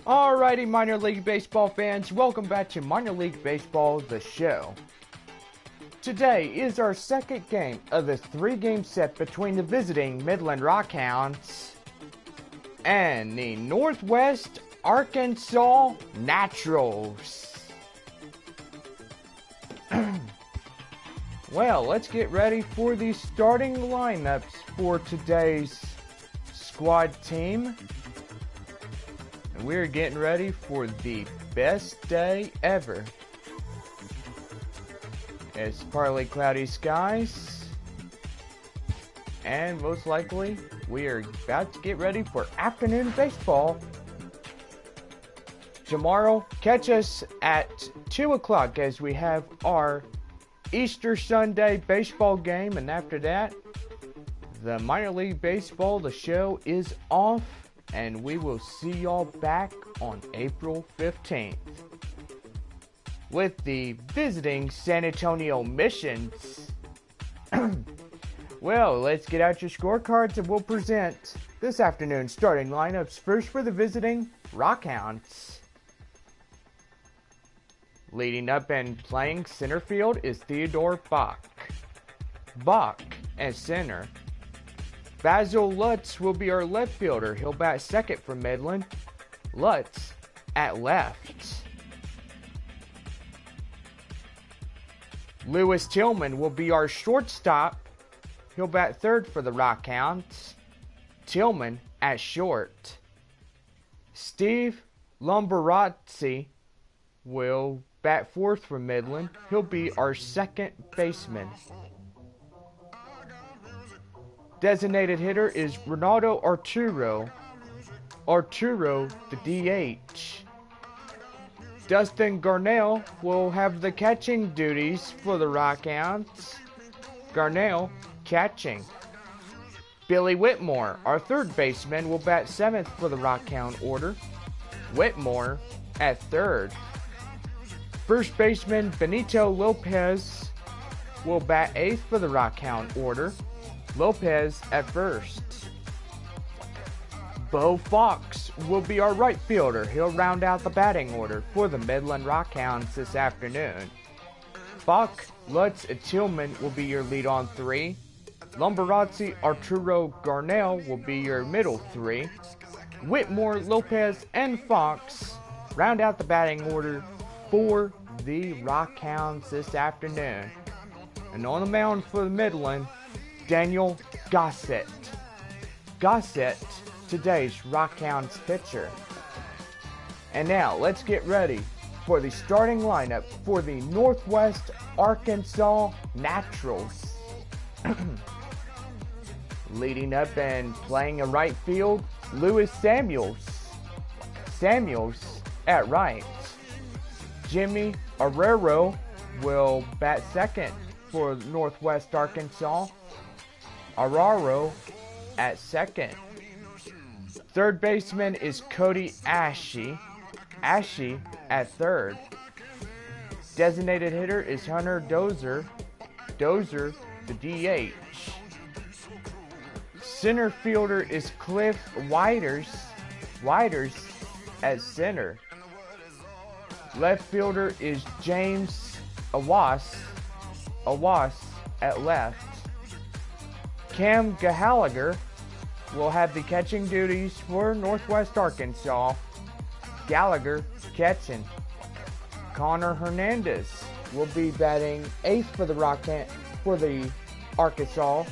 Alrighty, minor league baseball fans, welcome back to Minor League Baseball, the show. Today is our second game of the three-game set between the visiting Midland Rockhounds and the Northwest Arkansas Naturals. Well, let's get ready for the starting lineups for today's squad team. We're getting ready for the best day ever. It's partly cloudy skies, and most likely we are about to get ready for afternoon baseball. Tomorrow, catch us at 2 o'clock as we have our Easter Sunday baseball game, and after that, the minor league baseball, the show is off. And we will see y'all back on April 15th with the visiting San Antonio Missions. Well, let's get out your scorecards and we'll present this afternoon's starting lineups. First for the visiting Rockhounds. Leading up and playing center field is Theodore Bach. Bach at center. Basil Lutz will be our left fielder. He'll bat second for Midland. Lutz at left. Lewis Tillman will be our shortstop. He'll bat third for the Rockhounds. Tillman at short. Steve Lombarazzi will bat fourth for Midland. He'll be our second baseman. Designated hitter is Ronaldo Arturo. Arturo, the DH. Dustin Garnell will have the catching duties for the Rockhounds. Garnell catching. Billy Whitmore, our third baseman, will bat seventh for the Rockhound order. Whitmore at third. First baseman Benito Lopez will bat eighth for the Rockhound order. Lopez at first. Bo Fox will be our right fielder. He'll round out the batting order for the Midland Rockhounds this afternoon. Bach, Lutz, and Tillman will be your lead on three. Lombarazzi, Arturo, Garnell will be your middle three. Whitmore, Lopez, and Fox round out the batting order for the Rockhounds this afternoon. And on the mound for the Midland, Daniel Gossett. Gossett, today's Rockhounds pitcher. And now, let's get ready for the starting lineup for the Northwest Arkansas Naturals. Leading up and playing a right field, Lewis Samuels. Samuels at right. Jimmy Arrero will bat second for Northwest Arkansas. Arraro at second. Third baseman is Cody Ashe. Ashe at third. Designated hitter is Hunter Dozier. Dozier, the DH. Center fielder is Cliff Whiters. Whiters at center. Left fielder is James Awas. Awas at left. Cam Gallagher will have the catching duties for Northwest Arkansas. Gallagher catching. Connor Hernandez will be batting eighth for the Arkansas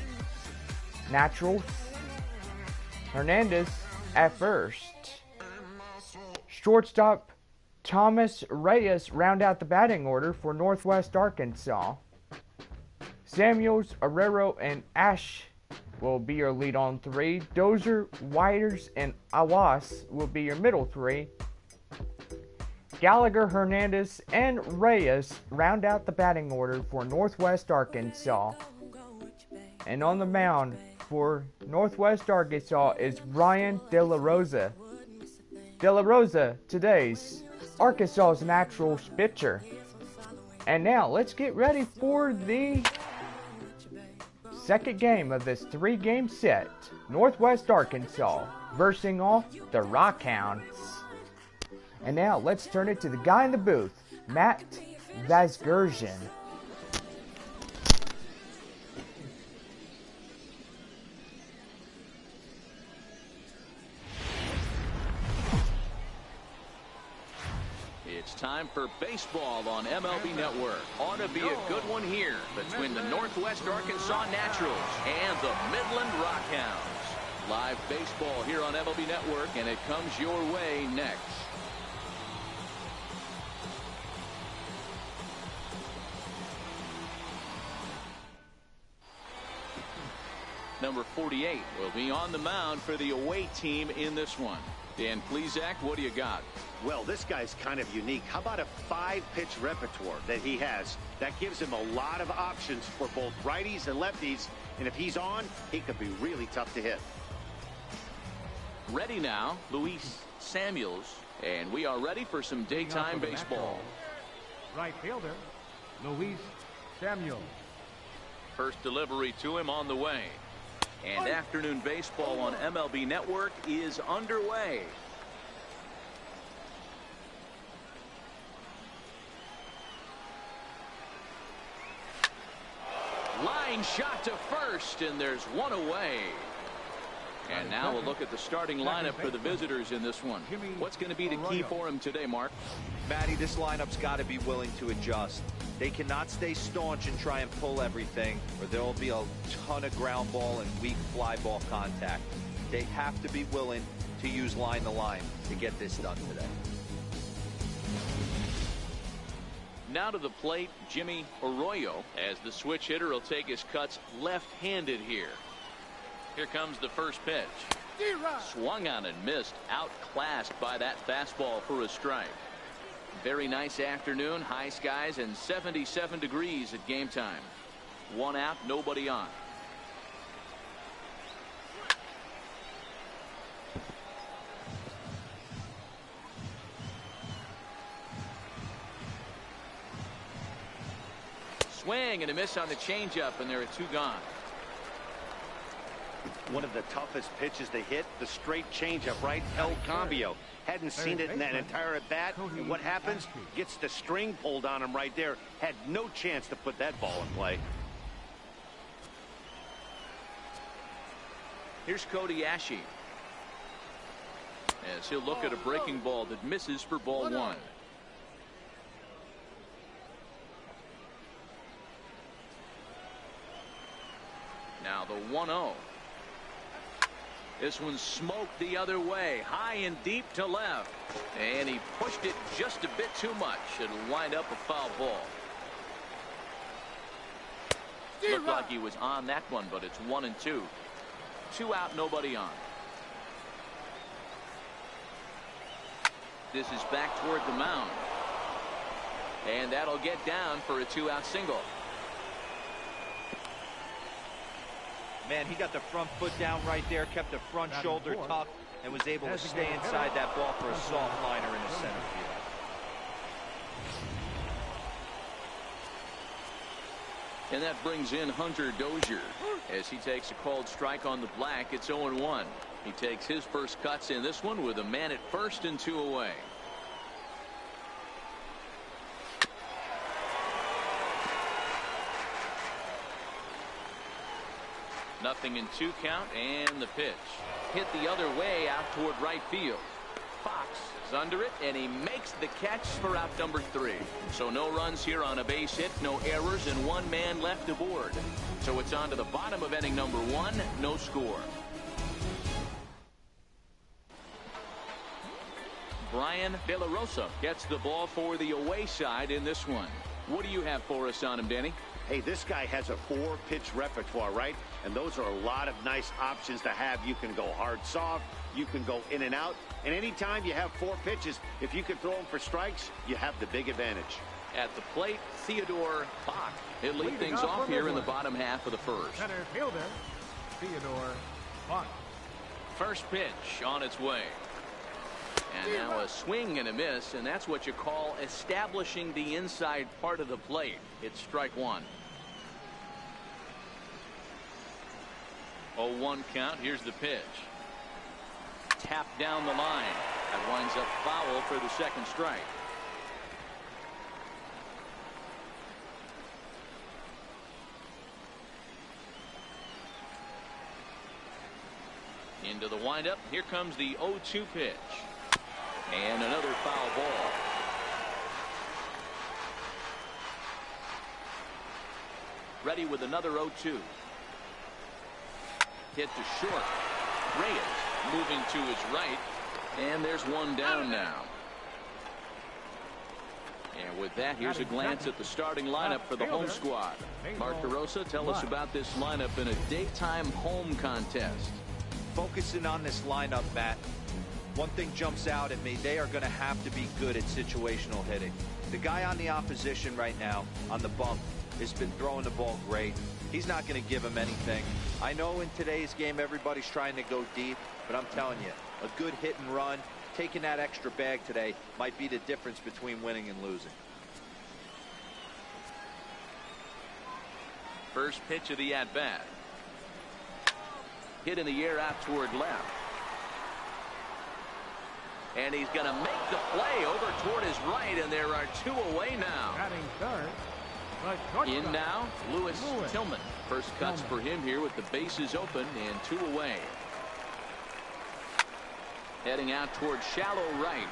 Naturals. Hernandez at first. Shortstop Thomas Reyes round out the batting order for Northwest Arkansas. Samuels, Arrero, and Ashe will be your lead on three. Dozier, Whiters, and Awas will be your middle three. Gallagher, Hernandez, and Reyes round out the batting order for Northwest Arkansas. And on the mound for Northwest Arkansas is Brian De La Rosa. De La Rosa, today's Arkansas's Naturals pitcher. And now let's get ready for the second game of this three-game set. Northwest Arkansas versing off the Rockhounds. And now let's turn it to the guy in the booth, Matt Vasgersian. It's time for baseball on MLB Network. Ought to be a good one here between the Northwest Arkansas Naturals and the Midland Rockhounds. Live baseball here on MLB Network, and it comes your way next. Number 48 will be on the mound for the away team in this one. Dan Plesac, what do you got? Well, this guy's kind of unique. How about a 5-pitch repertoire that he has? That gives him a lot of options for both righties and lefties. And if he's on, he could be really tough to hit. Ready now, Luis Samuels. And we are ready for some daytime baseball. Right fielder, Luis Samuels. First delivery to him on the way. And afternoon baseball on MLB Network is underway. Line shot to first, and there's one away. And now we'll look at the starting lineup for the visitors in this one. What's going to be the key for him today, Mark? Matty, this lineup's got to be willing to adjust. They cannot stay staunch and try and pull everything, or there will be a ton of ground ball and weak fly ball contact. They have to be willing to use line to line to get this done today. Now to the plate, Jimmy Arroyo, as the switch hitter will take his cuts left-handed here. Here comes the first pitch. Swung on and missed, outclassed by that fastball for a strike. Very nice afternoon, high skies and 77 degrees at game time. One out, nobody on. Swing and a miss on the changeup, and there are two gone. One of the toughest pitches to hit, the straight changeup, right? El Cambio. Hadn't seen it in that entire at bat. And what happens? Gets the string pulled on him right there. Had no chance to put that ball in play. Here's Cody Ashe, as he'll look at a breaking ball that misses for ball one. Now the 1-0. This one smoked the other way, high and deep to left. And he pushed it just a bit too much. It'll wind up a foul ball. Looked like he was on that one, but it's 1-2. 2 out, nobody on. This is back toward the mound. And that'll get down for a 2-out single. Man, he got the front foot down right there, kept the front shoulder tucked, and was able to stay inside that ball for a soft liner in the center field. And that brings in Hunter Dozier as he takes a called strike on the black. It's 0-1. He takes his first cuts in this one with a man at first and 2 away. Nothing in 2 count, and the pitch hit the other way out toward right field. Fox is under it, and he makes the catch for out number 3. So no runs here on a base hit, no errors, and 1 man left aboard. So it's on to the bottom of inning number 1, no score. Brian De La Rosa gets the ball for the away side in this one. What do you have for us on him, Danny? Hey, this guy has a 4-pitch repertoire, right? And those are a lot of nice options to have. You can go hard, soft. You can go in and out. And anytime you have 4 pitches, if you can throw them for strikes, you have the big advantage. At the plate, Theodore Bach. He'll lead things off here in the bottom half of the first. Center fielder, Theodore Bach. First pitch on its way. And now a swing and a miss, and that's what you call establishing the inside part of the plate. It's strike 1. 0-1 count. Here's the pitch. tapped down the line. That winds up foul for the second strike. Into the windup. Here comes the 0-2 pitch. And another foul ball. Ready with another 0-2. Hit to short. Reyes moving to his right. And there's one down now. And with that, here's a glance at the starting lineup for the home squad. Mark DeRosa, tell us about this lineup in a daytime home contest. Focusing on this lineup, Matt, one thing jumps out at me. They are going to have to be good at situational hitting. The guy on the opposition right now on the bump has been throwing the ball great. He's not going to give him anything. I know in today's game everybody's trying to go deep, but I'm telling you, a good hit and run, taking that extra bag today might be the difference between winning and losing. First pitch of the at-bat. Hit in the air out toward left. And he's going to make the play over toward his right, and there are two away now. Batting third. In now, Lewis Tillman. First cuts for him here with the bases open and two away. Heading out toward shallow right.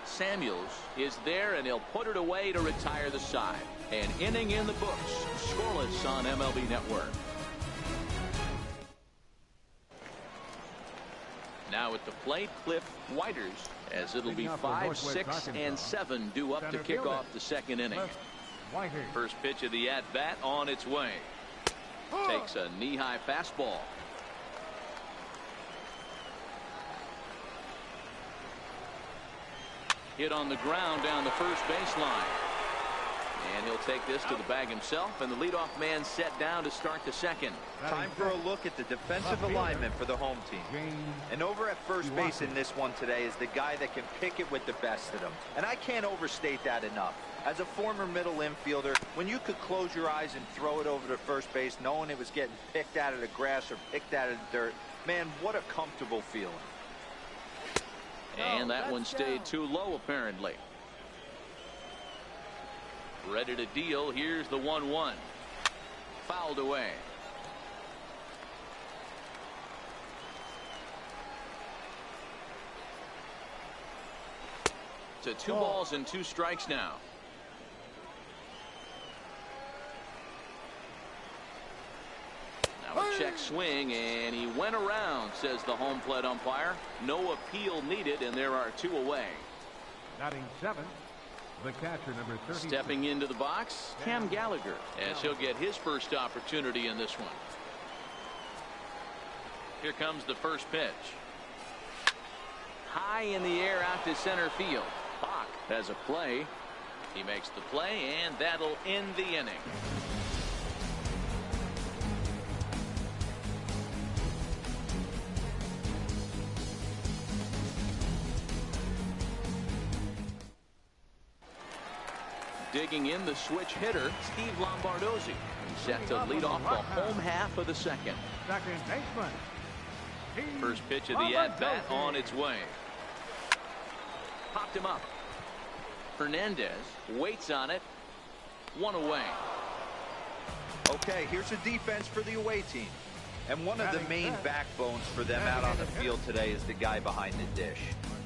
Samuels is there, and he'll put it away to retire the side. An inning in the books. Scoreless on MLB Network. Now at the plate, Cliff Whiters, as it'll be 5, 6, and 7 due up to kick off the second inning. First pitch of the at-bat on its way. Takes a knee-high fastball. Hit on the ground down the first baseline. And he'll take this to the bag himself, and the leadoff man set down to start the second. Time for a look at the defensive alignment for the home team. And over at first base in this one today is the guy that can pick it with the best of them. And I can't overstate that enough. As a former middle infielder, when you could close your eyes and throw it over to first base knowing it was getting picked out of the grass or picked out of the dirt, man, what a comfortable feeling. And that one stayed too low, apparently. Ready to deal. Here's the 1-1. Fouled away. To 2 balls and 2 strikes now. Now a check swing, and he went around, says the home plate umpire. No appeal needed, and there are 2 away. Batting 7. The catcher, number 30. Stepping into the box, Cam Gallagher, as he'll get his first opportunity in this one. Here comes the first pitch. High in the air out to center field. Bach has a play. He makes the play, and that'll end the inning. Digging in, the switch hitter, Steve Lombardozzi, set to lead off the home half of the second. Second baseman. First pitch of the at-bat on its way. Popped him up. Hernandez waits on it. 1 away. Okay, here's a defense for the away team. And one of the main backbones for them out on the field today is the guy behind the dish.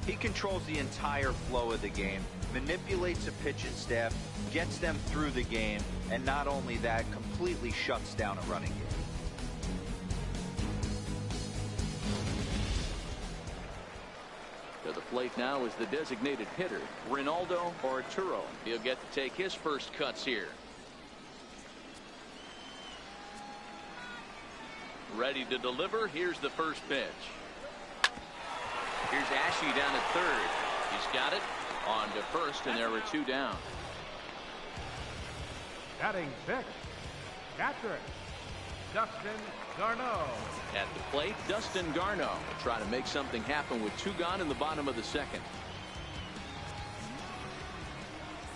He controls the entire flow of the game, manipulates the pitching staff, gets them through the game, and not only that, completely shuts down a running game. To the plate now is the designated hitter, Ronaldo Arturo. He'll get to take his first cuts here. Ready to deliver. Here's the first pitch. Here's Ashe down at third. He's got it on to first, and there were 2 down. Batting 6. Catcher, Dustin Garneau. At the plate, Dustin Garneau will try to make something happen with 2 gone in the bottom of the second.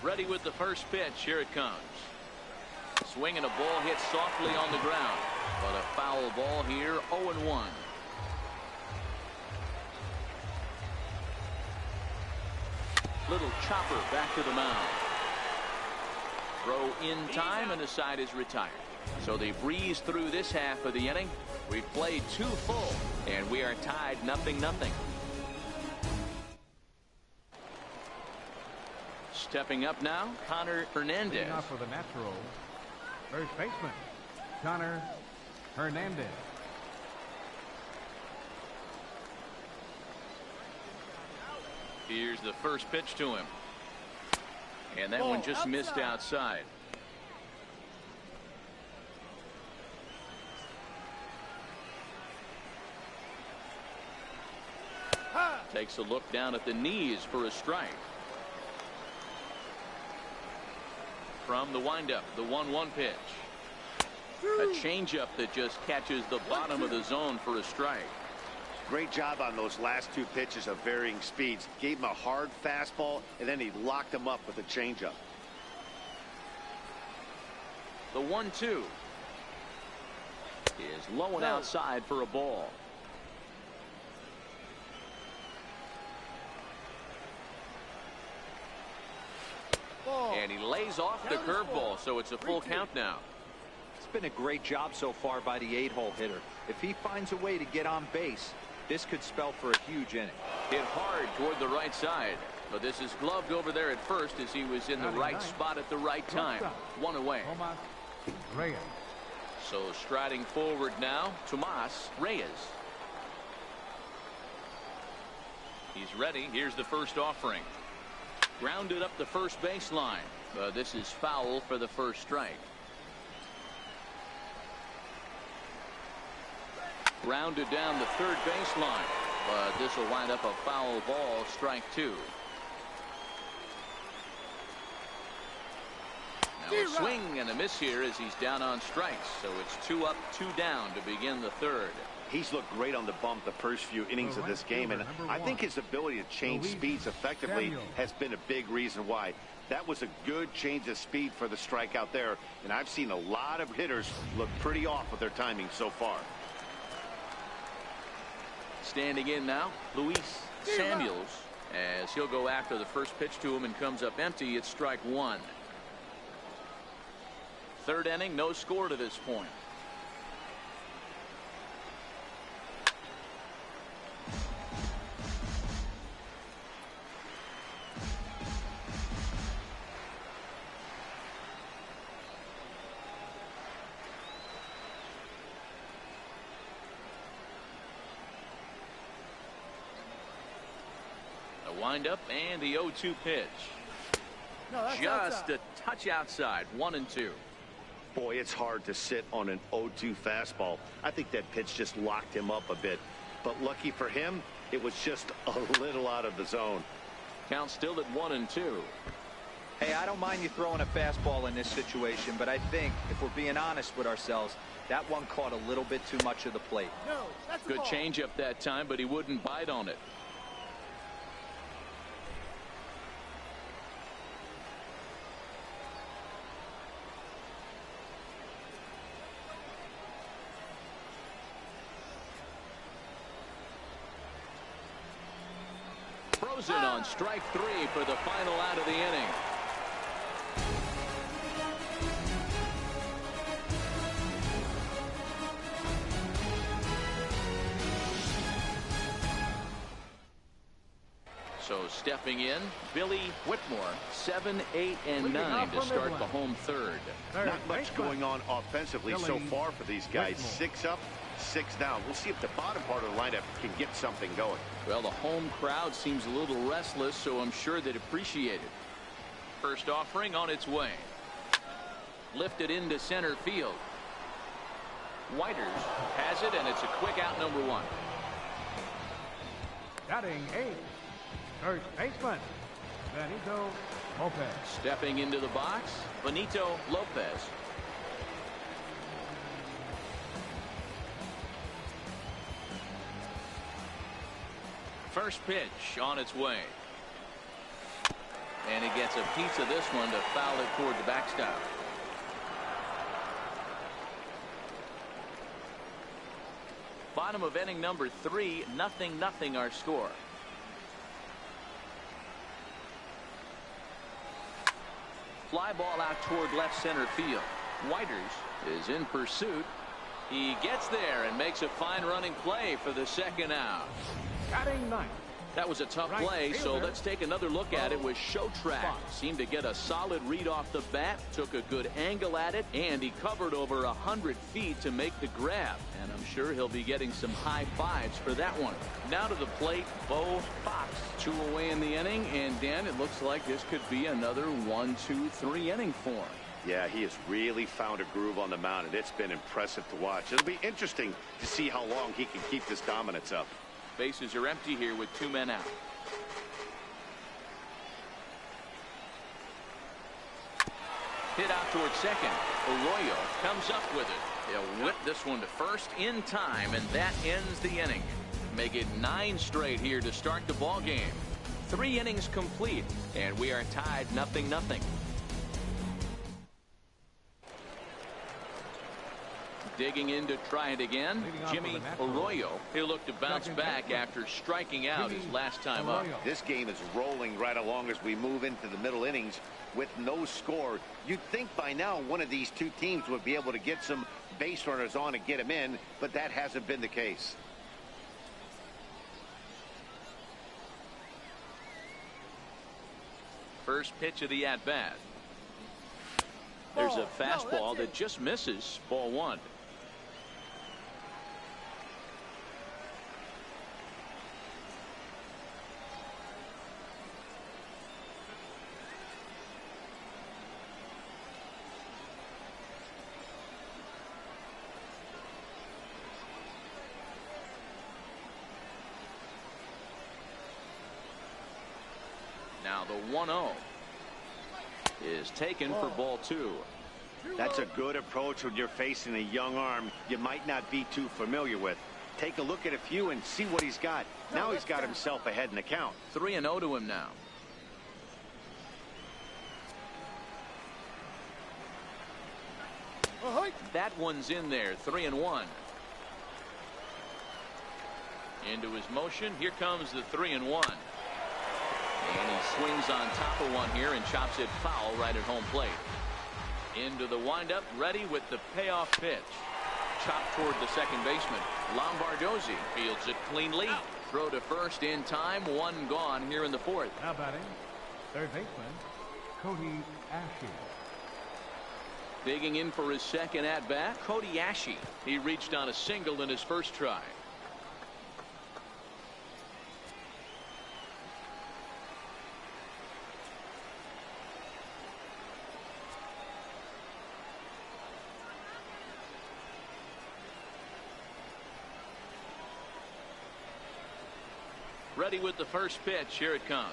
Ready with the first pitch. Here it comes. Swinging a ball hit softly on the ground, but a foul ball here. 0-1. Little chopper back to the mound. Throw in time, and the side is retired. So they breeze through this half of the inning. We've played 2 full, and we are tied 0-0. Stepping up now, Connor Hernandez. Off for the natural, first baseman, Connor Hernandez. Here's the first pitch to him. And that one just missed outside. Takes a look down at the knees for a strike. From the windup, the 1-1 pitch. A changeup that just catches the bottom of the zone for a strike. Great job on those last 2 pitches of varying speeds. Gave him a hard fastball, and then he locked him up with a changeup. The 1-2 is low and outside for a ball. And he lays off the curveball, so it's a full count now. It's been a great job so far by the 8-hole hitter. If he finds a way to get on base, this could spell for a huge inning. Hit hard toward the right side, but this is gloved over there at first as he was in the right spot at the right time. 1 away. So striding forward now, Tomas Reyes. He's ready. Here's the first offering. Grounded up the first baseline. This is foul for the first strike. Grounded down the third baseline. But this will wind up a foul ball, strike 2. Now a swing and a miss here as he's down on strikes. So it's 2 up, 2 down to begin the third. He's looked great on the bump the first few innings of this game, and I think his ability to change speeds effectively has been a big reason why. That was a good change of speed for the strikeout there, and I've seen a lot of hitters look pretty off with their timing so far. Standing in now, Luis Samuels, as he'll go after the first pitch to him and comes up empty. It's strike 1. Third inning, no score to this point. Windup and the 0-2 pitch. Just a touch outside. 1-2. Boy, it's hard to sit on an 0-2 fastball. I think that pitch just locked him up a bit. But lucky for him, it was just a little out of the zone. Count still at 1-2. Hey, I don't mind you throwing a fastball in this situation, but I think if we're being honest with ourselves, that one caught a little bit too much of the plate. Good changeup that time, but he wouldn't bite on it. Frozen on strike 3 for the final out of the inning. So stepping in, Billy Whitmore, 7, 8, and 9 to start the home third. Not much going on offensively so far for these guys. 6 up, 6 down. We'll see if the bottom part of the lineup can get something going. Well, the home crowd seems a little restless, so I'm sure they'd appreciate it. First offering on its way. Lifted into center field. Whiters has it, and it's a quick out, number 1. Batting 8, first baseman, Benito Lopez. Stepping into the box, Benito Lopez. First pitch on its way. And he gets a piece of this one to foul it toward the backstop. Bottom of inning number 3, 0-0 our score. fly ball out toward left center field. Whiters is in pursuit. He gets there and makes a fine running play for the second out. Batting ninth. That was a tough Right play, so fielder. let's take another look at it with Showtrack. Seemed to get a solid read off the bat, took a good angle at it, and he covered over 100 feet to make the grab. And I'm sure he'll be getting some high fives for that one. Now to the plate, Bo Fox. 2 away in the inning, and Dan, it looks like this could be another 1-2-3 inning for him. Yeah, he has really found a groove on the mound, and it's been impressive to watch. It'll be interesting to see how long he can keep this dominance up. Bases are empty here with 2 men out. Hit out towards second. Arroyo comes up with it. He'll whip this one to first in time, and that ends the inning. Make it 9 straight here to start the ball game. 3 innings complete, and we are tied 0-0. Digging in to try it again, Jimmy Arroyo. He'll look to bounce back after striking out his last time up. This game is rolling right along as we move into the middle innings with no score. You'd think by now one of these two teams would be able to get some base runners on and get them in, but that hasn't been the case. First pitch of the at-bat. There's a fastball that just misses. Ball 1. Now the 1-0 is taken for ball 2. That's a good approach when you're facing a young arm you might not be too familiar with. Take a look at a few and see what he's got. Now he's got himself ahead in the count. 3-0 to him now. That one's in there. 3-1. Into his motion. Here comes the 3-1. And he swings on top of one here and chops it foul right at home plate. Into the windup, ready with the payoff pitch. Chopped toward the second baseman. Lombardozzi fields it cleanly. Throw to first in time. 1 gone here in the 4th. Now batting, third baseman, Cody Ashe. Digging in for his second at-bat, Cody Ashe. He reached on a single in his first try. Ready with the first pitch. Here it comes.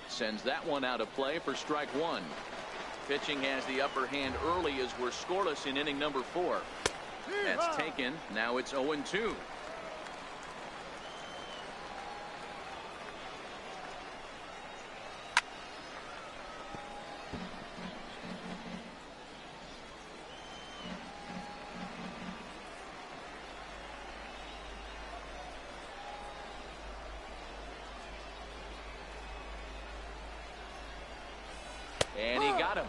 Sends that one out of play for strike 1. Pitching has the upper hand early as we're scoreless in inning number 4. That's taken. Now it's 0-2. And he got him.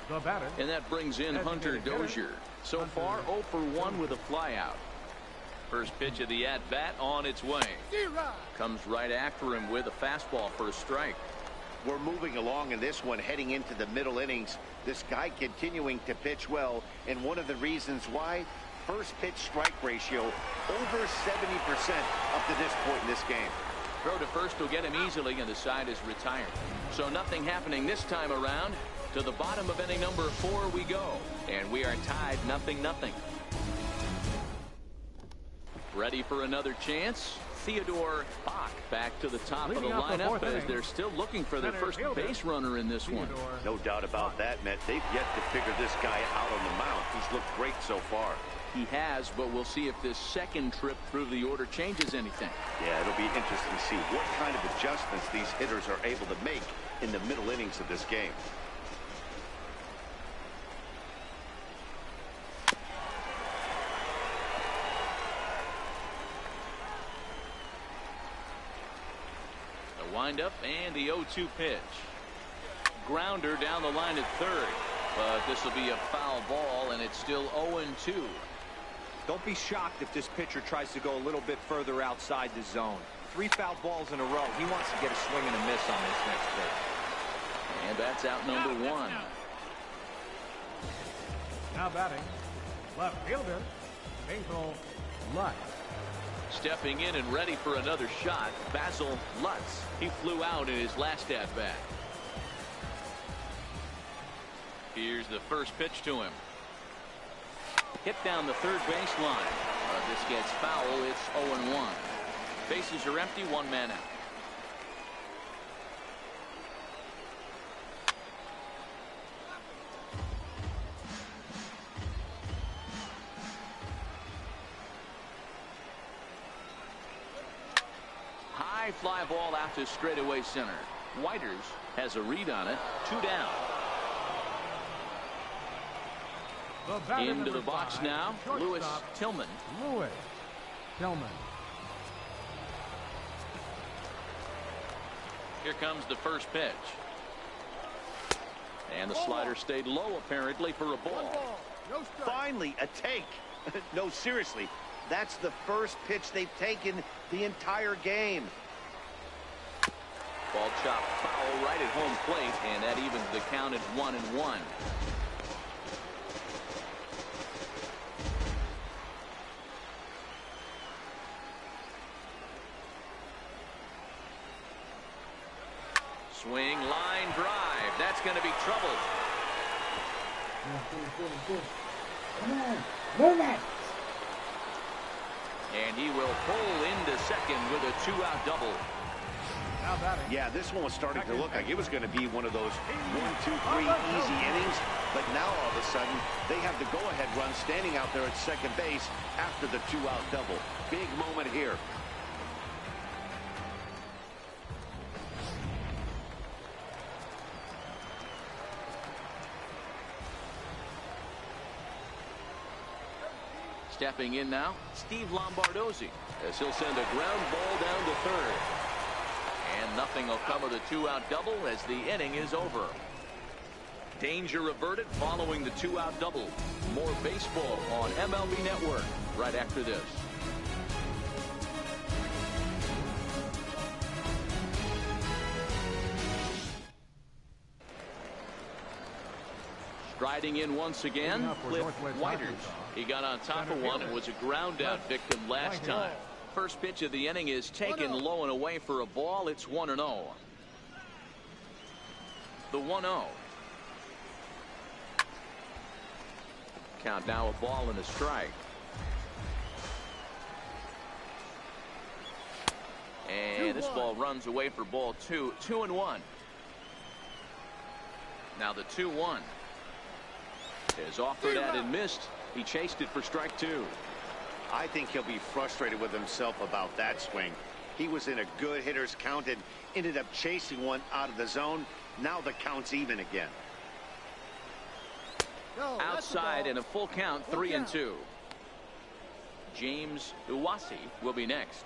The batter. And that brings in Hunter Dozier. So far 0 for 1 with a flyout. First pitch of the at-bat on its way. Comes right after him with a fastball for a strike. We're moving along in this one, heading into the middle innings. This guy continuing to pitch well, and one of the reasons why, first pitch strike ratio over 70% up to this point in this game. Throw to first will get him easily, and the side is retired. So nothing happening this time around. To the bottom of inning number 4 we go, and we are tied 0-0. Ready for another chance? Theodore Bach back to the top of the lineup as they're still looking for their first base runner in this one. No doubt about that, Matt. They've yet to figure this guy out on the mound. He's looked great so far. He has, but we'll see if this second trip through the order changes anything. Yeah, it'll be interesting to see what kind of adjustments these hitters are able to make in the middle innings of this game. lined up, and the 0-2 pitch. Grounder down the line at third, but this will be a foul ball, and it's still 0-2. Don't be shocked if this pitcher tries to go a little bit further outside the zone. 3 foul balls in a row. He wants to get a swing and a miss on this next pitch. And that's out number 1. Now batting, left fielder, Basil Lutz. Stepping in and ready for another shot, Basil Lutz. He flew out in his last at-bat. Here's the first pitch to him. Hit down the third baseline. This gets foul. It's 0-1. Bases are empty, 1 man out. High fly ball out to straightaway center. Whiters has a read on it. 2 down. Into the box now, Lewis Tillman. Lewis Tillman. Here comes the first pitch. And the slider stayed low apparently for a ball. Finally, a take. No, seriously, that's the first pitch they've taken the entire game. Ball chopped foul right at home plate, and that evens the count at 1-1. Swing, line drive. That's going to be trouble. Come on, move it. And he will pull into second with a 2-out double. Now batting. Yeah, this one was starting to look like it was going to be one of those 1, 2, 3 easy innings. But now all of a sudden, they have the go-ahead run standing out there at second base after the 2-out double. Big moment here. Stepping in now, Steve Lombardozzi, as he'll send a ground ball down to third. And nothing will come of the 2-out double as the inning is over. Danger averted following the 2-out double. More baseball on MLB Network right after this. Striding in once again, Cliff Whiters. He got on top of one and was a ground out victim last time. First pitch of the inning is taken low and away for a ball. It's 1-0. The 1-0. Count now a ball and a strike. And this ball runs away for ball 2. 2-1. Now the 2-1. Is offered at and missed. He chased it for strike 2. I think he'll be frustrated with himself about that swing. He was in a good hitter's count and ended up chasing one out of the zone. Now the count's even again. Outside and a full count, 3-2. James Iwasi will be next.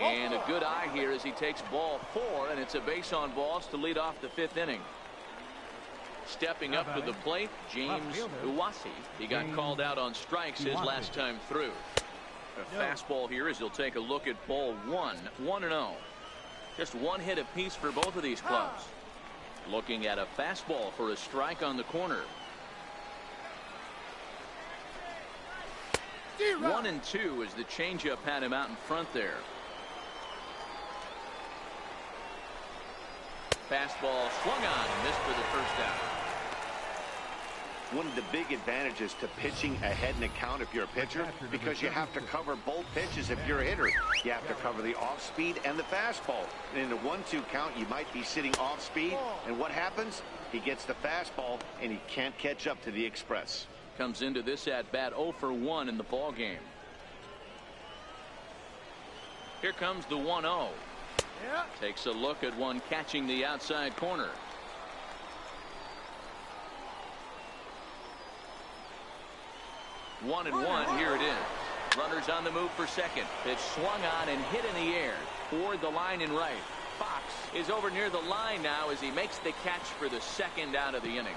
And a good eye here as he takes ball 4, and it's a base on balls to lead off the 5th inning. Stepping up to the plate, James Iwasi. He got called out on strikes his last time through. A fastball here as he'll take a look at ball 1. 1-0. Just one hit apiece for both of these clubs. Looking at a fastball for a strike on the corner. 1-2 as the changeup had him out in front there. Fastball swung on and missed for the first out. One of the big advantages to pitching ahead in a count if you're a pitcher, because you have to cover both pitches if you're a hitter. You have to cover the off speed and the fastball. And in a 1-2 count, you might be sitting off speed. And what happens? He gets the fastball and he can't catch up to the express. Comes into this at bat 0 for 1 in the ball game. Here comes the 1-0. Takes a look at one catching the outside corner. One and one. Here it is. Runners on the move for second. Pitch swung on and hit in the air toward the line and right. Fox is over near the line now as he makes the catch for the second out of the inning.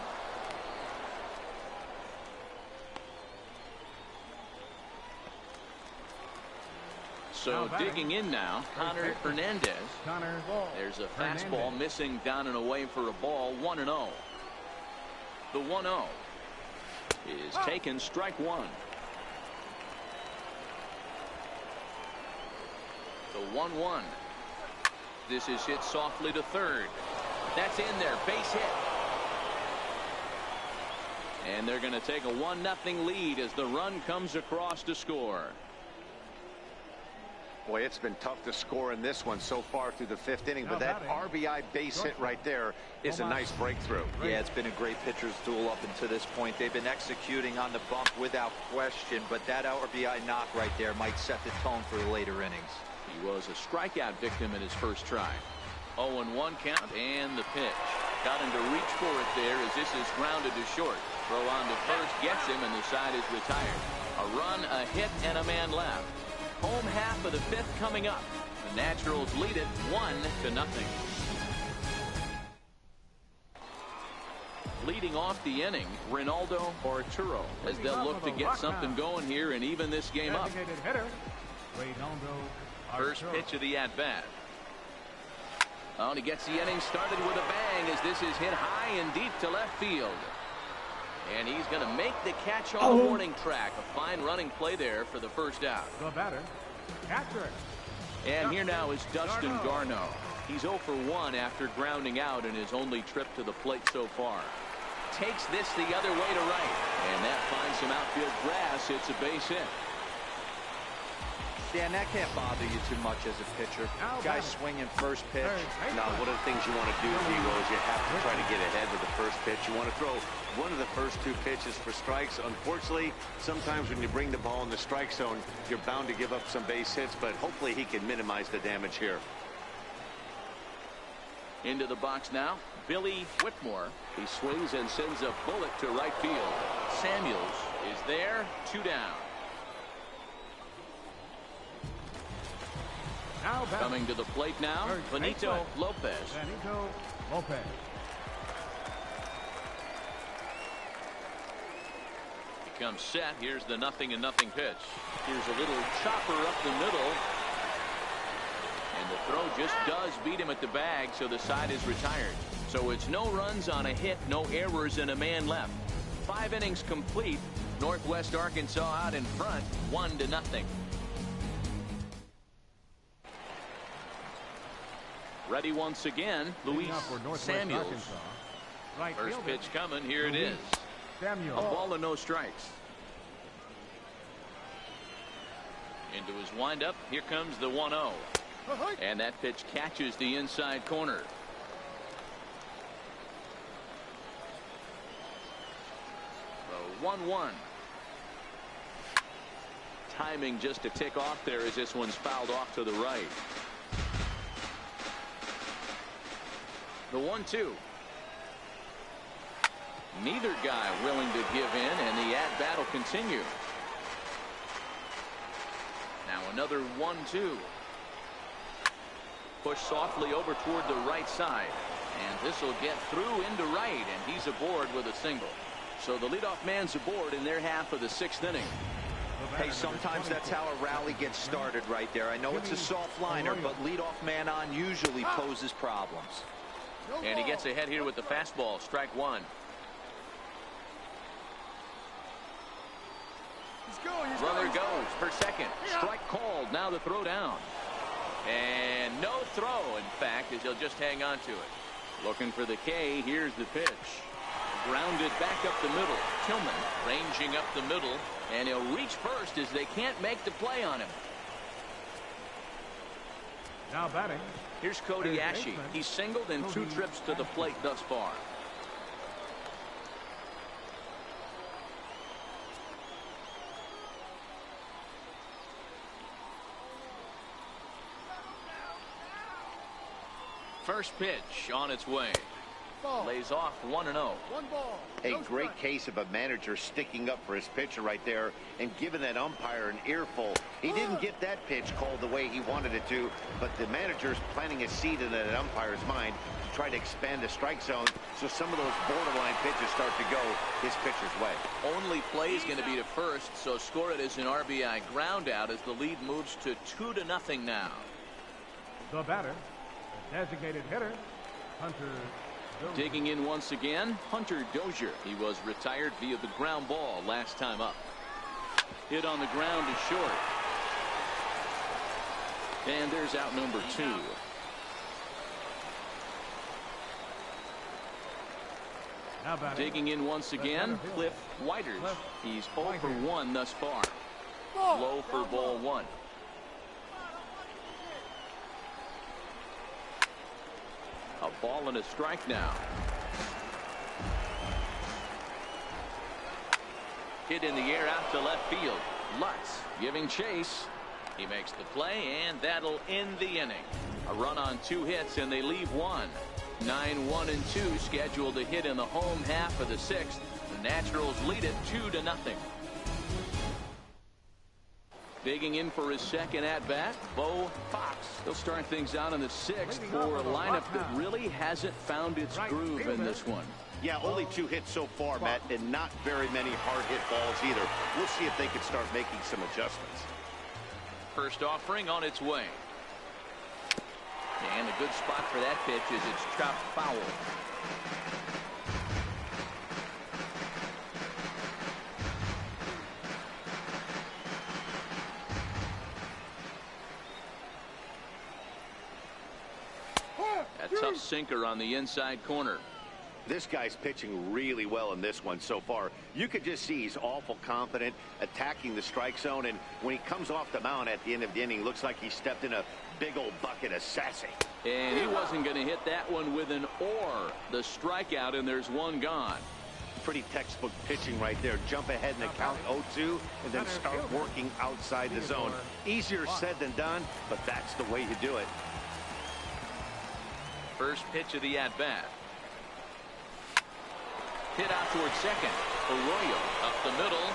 So digging in now, Connor Hernandez. There's a fastball missing down and away for a ball. 1-0. The 1-0 is taken, strike one. The 1-1. This is hit softly to third. That's in there, base hit. And they're going to take a 1-0 lead as the run comes across to score. Boy, it's been tough to score in this one so far through the fifth inning, but that RBI base hit right there is a nice breakthrough. Yeah, it's been a great pitcher's duel up until this point. They've been executing on the bump without question, but that RBI knock right there might set the tone for the later innings. He was a strikeout victim in his first try. 0-1 count, and the pitch. Got him to reach for it there as this is grounded to short. Throw on to first gets him, and the side is retired. A run, a hit, and a man left. Home half of the fifth coming up. The Naturals lead it 1-0. Leading off the inning, Ronaldo Arturo, as they'll look to get something going here and even this game up. First pitch of the at-bat. Oh, and he gets the inning started with a bang as this is hit high and deep to left field. And he's going to make the catch on the warning track. A fine running play there for the first out. The batter, catcher. And here now is Dustin Garneau. He's 0 for 1 after grounding out in his only trip to the plate so far. Takes this the other way to right. And that finds some outfield grass. It's a base hit. Dan, that can't bother you too much as a pitcher. Guy swinging first pitch. Now, one of the things you want to do, Diego, is you have to try to get ahead with the first pitch. You want to throw one of the first two pitches for strikes. Unfortunately, sometimes when you bring the ball in the strike zone, you're bound to give up some base hits, but hopefully he can minimize the damage here. Into the box now, Billy Whitmore. He swings and sends a bullet to right field. Samuels is there, 2 down. Coming to the plate now, Benito Lopez. He comes set. Here's the 0-0 pitch. Here's a little chopper up the middle. And the throw just does beat him at the bag, so the side is retired. So it's no runs on a hit, no errors, and a man left. 5 innings complete. Northwest Arkansas out in front, 1-0. Ready once again, Luis Samuels. First pitch coming. Here it is. A ball and no strikes. Into his windup. Here comes the 1-0. And that pitch catches the inside corner. The 1-1. Timing just to tick off there as this one's fouled off to the right. The 1-2. Neither guy willing to give in, and the at-bat will continue. Now another 1-2. Push softly over toward the right side. And this will get through into right, and he's aboard with a single. So the leadoff man's aboard in their half of the 6th inning. Hey, sometimes that's how a rally gets started right there. I know it's a soft liner, but leadoff man on usually poses problems. And he gets ahead here with the fastball. Strike one. Runner goes for second. Strike called. Now the throw down. And no throw, in fact, as he'll just hang on to it. Looking for the K. Here's the pitch. Grounded back up the middle. Tillman ranging up the middle. And he'll reach first as they can't make the play on him. Now batting. Here's Cody Ashe. He's singled in 2 trips to the plate thus far. First pitch on its way. Lays off 1-0. A great case of a manager sticking up for his pitcher right there and giving that umpire an earful. He didn't get that pitch called the way he wanted it to, but the manager's planting a seed in that umpire's mind to try to expand the strike zone so some of those borderline pitches start to go his pitcher's way. Only play is going to be to first, so score it as an RBI ground out as the lead moves to 2-0 now. The batter, the designated hitter, Hunter. Digging in once again, Hunter Dozier. He was retired via the ground ball last time up. Hit on the ground is short. And there's out number 2. Digging in once again, Cliff Whiters. He's 0 for 1 thus far. Low for ball 1. A ball and a strike now. Hit in the air out to left field. Lutz giving chase. He makes the play, and that'll end the inning. A run on 2 hits, and they leave 1. 9-1-2 scheduled to hit in the home half of the 6th. The Naturals lead it 2-0. Digging in for his second at-bat, Bo Fox. He'll start things out in the 6th for a lineup that really hasn't found its groove in this one. Yeah, only 2 hits so far, Matt, and not very many hard hit balls either. We'll see if they can start making some adjustments. First offering on its way. And a good spot for that pitch is it's chopped foul. A tough sinker on the inside corner. This guy's pitching really well in this one so far. You could just see he's awful confident attacking the strike zone, and when he comes off the mound at the end of the inning, looks like he stepped in a big old bucket of sassy. And he wasn't going to hit that one with an or. The strikeout, and there's 1 gone. Pretty textbook pitching right there. Jump ahead in the count 0-2 and then start working outside the zone. Easier said than done, but that's the way you do it. First pitch of the at-bat. Hit out towards second. Arroyo up the middle,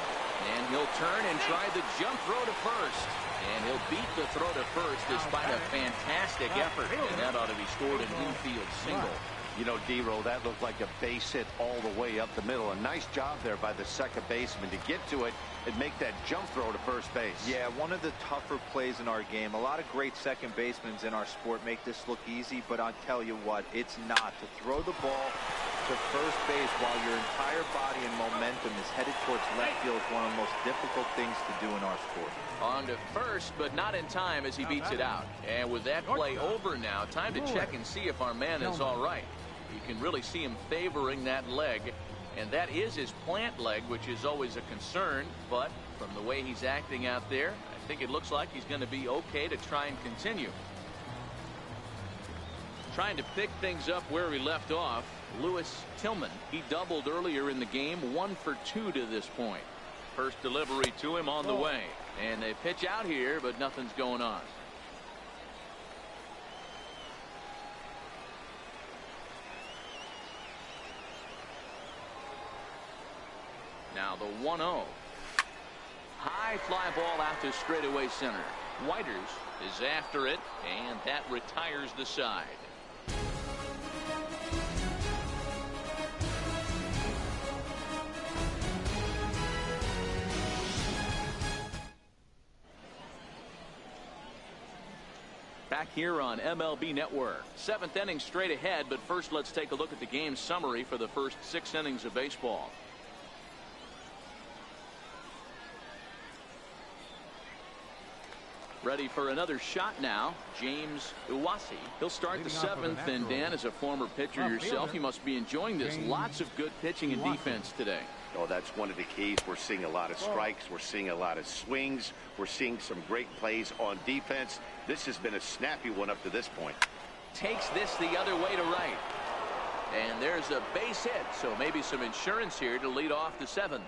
and he'll turn and try the jump throw to first. And he'll beat the throw to first despite a fantastic effort, and that ought to be scored an infield single. You know, D-Roll, that looked like a base hit all the way up the middle. A nice job there by the second baseman to get to it and make that jump throw to first base. Yeah, one of the tougher plays in our game. A lot of great second basemen in our sport make this look easy, but I'll tell you what, it's not. To throw the ball to first base while your entire body and momentum is headed towards left field is one of the most difficult things to do in our sport. On to first, but not in time as he beats it out. And with that play over now, time to check and see if our man is all right. You can really see him favoring that leg, and that is his plant leg, which is always a concern, but from the way he's acting out there, I think it looks like he's going to be okay to try and continue. Trying to pick things up where we left off, Lewis Tillman. He doubled earlier in the game, 1 for 2 to this point. First delivery to him on the way, and they pitch out here, but nothing's going on. Now the 1-0. High fly ball out to straightaway center. Whiters is after it, and that retires the side. Back here on MLB Network. 7th inning straight ahead, but first let's take a look at the game summary for the first 6 innings of baseball. Ready for another shot now, James Iwasi. He'll start the 7th, and Dan, as a former pitcher yourself, you must be enjoying this. Lots of good pitching and defense today. Oh, that's one of the keys. We're seeing a lot of strikes. We're seeing a lot of swings. We're seeing some great plays on defense. This has been a snappy one up to this point. Takes this the other way to right. And there's a base hit, so maybe some insurance here to lead off the 7th.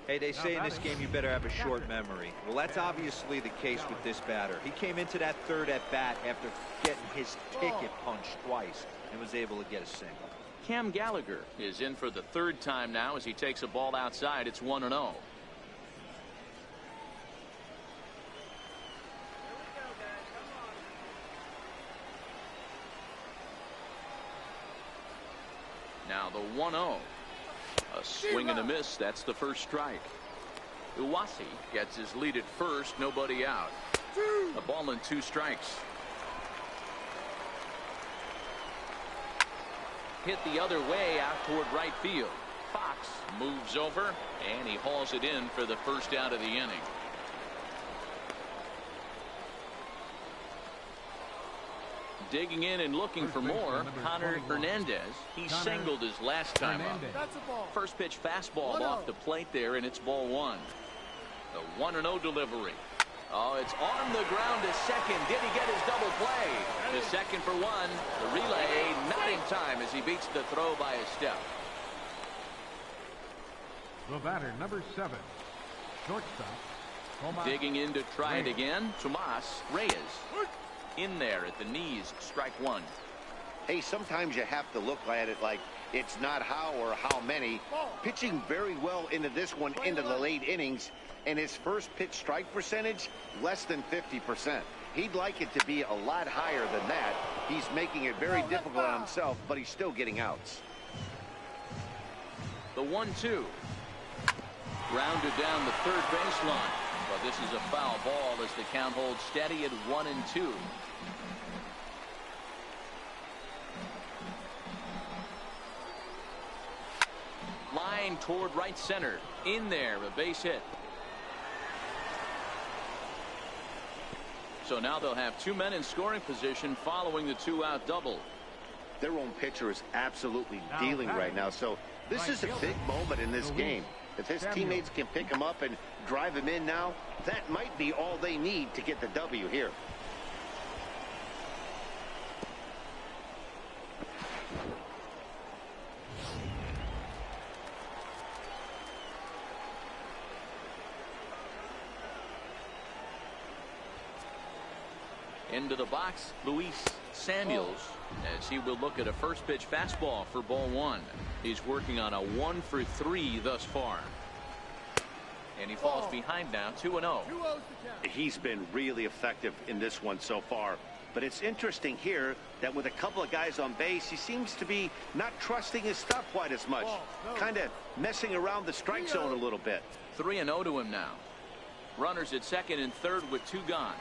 Hey, they say in this game you better have a short memory. Well, that's obviously the case with this batter. He came into that third at bat after getting his ticket punched twice and was able to get a single. Cam Gallagher is in for the third time now as he takes a ball outside. It's 1-0. Now the 1-0. A swing and a miss. That's the first strike. Iwasi gets his lead at first. Nobody out. A ball and 2 strikes. Hit the other way out toward right field. Fox moves over and he hauls it in for the first out of the inning. Digging in and looking for more, Connor Hernandez. He singled his last time up. First pitch fastball off the plate there, and it's ball 1. The 1-0 delivery. Oh, it's on the ground to second. Did he get his double play? To second for 1. The relay not in time as he beats the throw by a step. The batter, number 7, shortstop. Digging in to try it again. Tomas Reyes. In there at the knees, strike 1. Hey, sometimes you have to look at it like it's not how or how many. Pitching very well into this one, into the late innings, and his first pitch strike percentage, less than 50%. He'd like it to be a lot higher than that. He's making it very difficult on himself, but he's still getting outs. The 1-2. Grounded down the third baseline. But this is a foul ball as the count holds steady at 1-2. Line toward right center. In there, a base hit. So now they'll have 2 men in scoring position following the 2-out double. Their own pitcher is absolutely dealing right now. So this is a big moment in this game. If his teammates can pick him up and drive him in now, that might be all they need to get the W here. Into the box, Luis Samuels, as he will look at a first pitch fastball for ball 1. He's working on a 1 for 3 thus far. And he falls behind now, 2-0. He's been really effective in this one so far. But it's interesting here that with a couple of guys on base, he seems to be not trusting his stuff quite as much. Kind of messing around the strike zone a little bit. 3-0 to him now. Runners at second and third with 2 gone.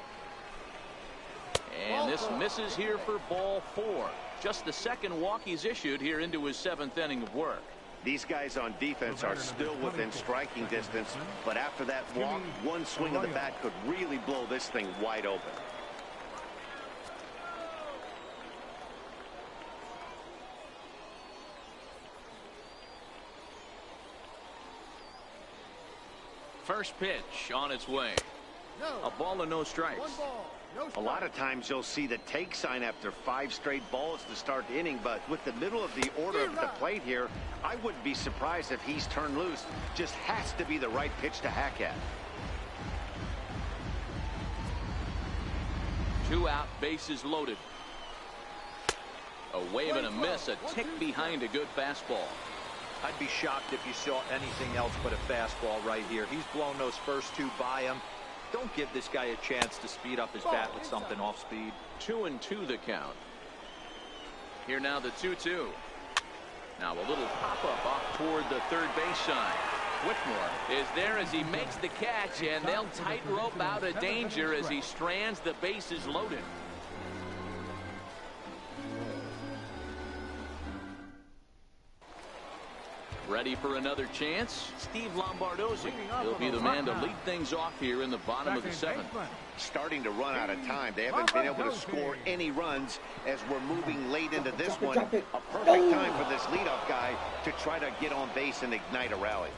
And this misses here for ball 4. Just the second walk he's issued here into his 7th inning of work. These guys on defense are still within striking distance, but after that walk, one swing of the bat could really blow this thing wide open. First pitch on its way. A ball and no strikes. A lot of times you'll see the take sign after 5 straight balls to start the inning, but with the middle of the order of the plate here, I wouldn't be surprised if he's turned loose. Just has to be the right pitch to hack at. 2 out, bases loaded. A wave and a miss, a tick behind a good fastball. I'd be shocked if you saw anything else but a fastball right here. He's blown those first 2 by him. Don't give this guy a chance to speed up his bat with something off speed. 2-2 the count. Here now the 2-2. Now a little pop-up off toward the third base side. Whitmore is there as he makes the catch, and they'll tightrope out of danger as he strands the bases loaded. Ready for another chance? Steve Lombardozzi. He'll be the man to lead things off here in the bottom of the 7th. Starting to run out of time. They haven't been able to score any runs as we're moving late into this one. A perfect time for this leadoff guy to try to get on base and ignite a rally.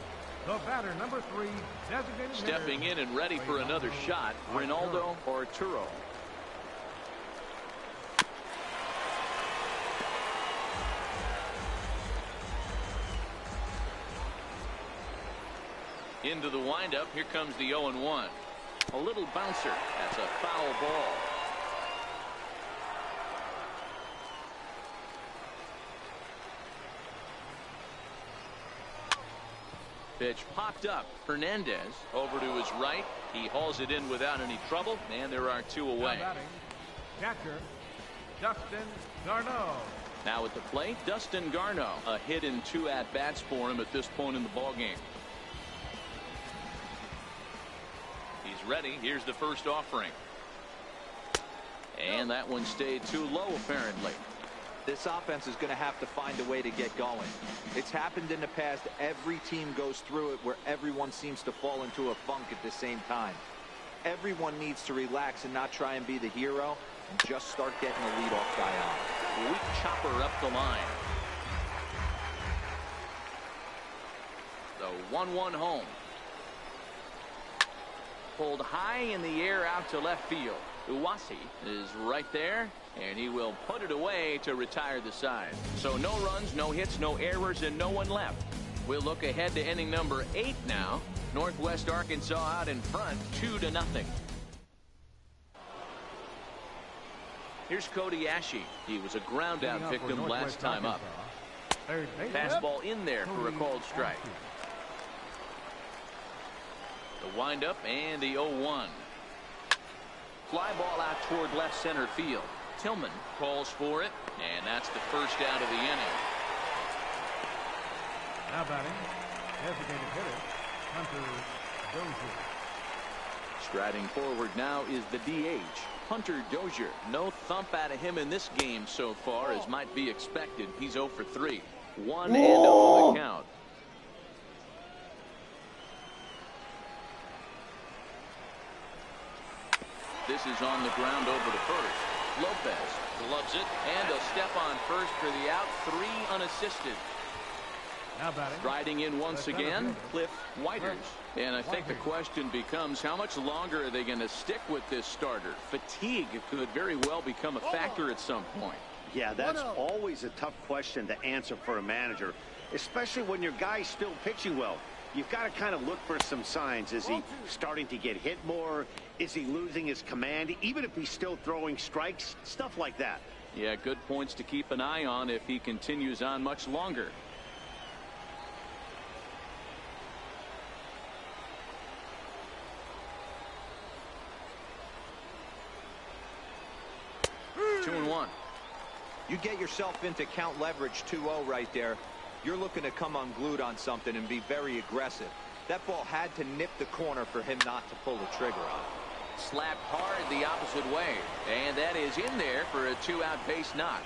The batter, number 3, designated stepping in and ready for another shot, Ronaldo Arturo. Into the windup. Here comes the 0-1. A little bouncer. That's a foul ball. Pitch popped up. Hernandez over to his right. He hauls it in without any trouble, and there are 2 away. Catcher, Dustin Garneau. Now at the plate, Dustin Garneau. A hit in 2 at-bats for him at this point in the ballgame. He's ready. Here's the first offering. And that one stayed too low, apparently. This offense is going to have to find a way to get going. It's happened in the past. Every team goes through it where everyone seems to fall into a funk at the same time. Everyone needs to relax and not try and be the hero and just start getting the leadoff guy on. Weak chopper up the line. The 1-1 home. Pulled high in the air out to left field. Uwasi is right there, and he will put it away to retire the side. So no runs, no hits, no errors, and no one left. We'll look ahead to inning number 8 now. Northwest Arkansas out in front, 2-0. Here's Cody Ashe. He was a ground out victim last time up. Fastball in there for a called strike. The windup and the 0-1. Fly ball out toward left center field. Tillman calls for it, and that's the first out of the inning. Now batting, designated hitter, Hunter Dozier. Striding forward now is the DH, Hunter Dozier. No thump out of him in this game so far, as might be expected. He's 0 for 3. 1-0 on the count. This is on the ground over to first. Lopez gloves it, and he'll step on first for the out. 3 unassisted. Now batting. Striding in once again, Cliff Whiters. And I think the question becomes, how much longer are they going to stick with this starter? Fatigue could very well become a factor at some point. Yeah, that's always a tough question to answer for a manager, especially when your guy's still pitching well. You've got to kind of look for some signs. Is he starting to get hit more? Is he losing his command? Even if he's still throwing strikes, stuff like that. Yeah, good points to keep an eye on if he continues on much longer. Two and one. You get yourself into count leverage 2-0 right there. You're looking to come unglued on something and be very aggressive. That ball had to nip the corner for him not to pull the trigger on. Slapped hard the opposite way, and that is in there for a 2-out base knock.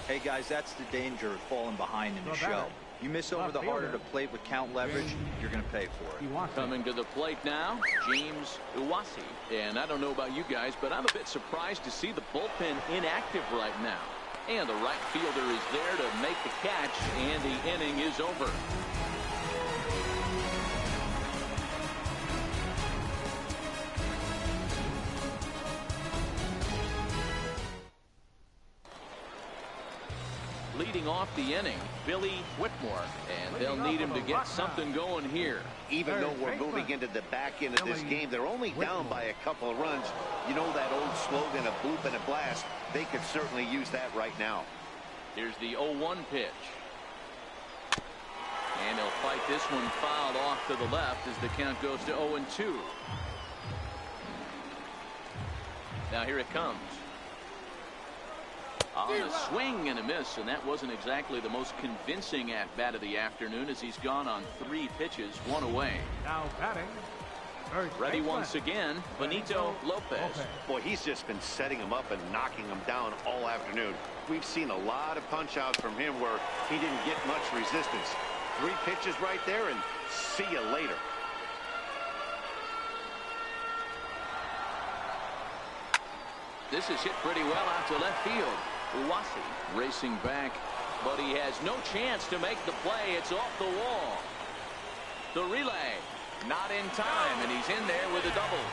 Hey guys, that's the danger of falling behind in the show. You miss over the heart of the plate with count leverage, you're going to pay for it. Coming to the plate now, James Uwasi. And I don't know about you guys, but I'm a bit surprised to see the bullpen inactive right now. And the right fielder is there to make the catch, and the inning is over. Leading off the inning, Billy Whitmore, and they'll need him to get something going here. Even though we're moving into the back end of this game, they're only down by a couple of runs. You know that old slogan, a bloop and a blast. They could certainly use that right now. Here's the 0-1 pitch. And he'll fight this one fouled off to the left as the count goes to 0-2. Now here it comes. On a swing and a miss, and that wasn't exactly the most convincing at-bat of the afternoon as he's gone on 3 pitches, 1 away. Now batting. Ready once again, Benito Lopez. Boy, he's just been setting him up and knocking him down all afternoon. We've seen a lot of punch-outs from him where he didn't get much resistance. 3 pitches right there, and see you later. This is hit pretty well out to left field. Uwasi racing back, but he has no chance to make the play. It's off the wall. The relay, not in time, and he's in there with a double.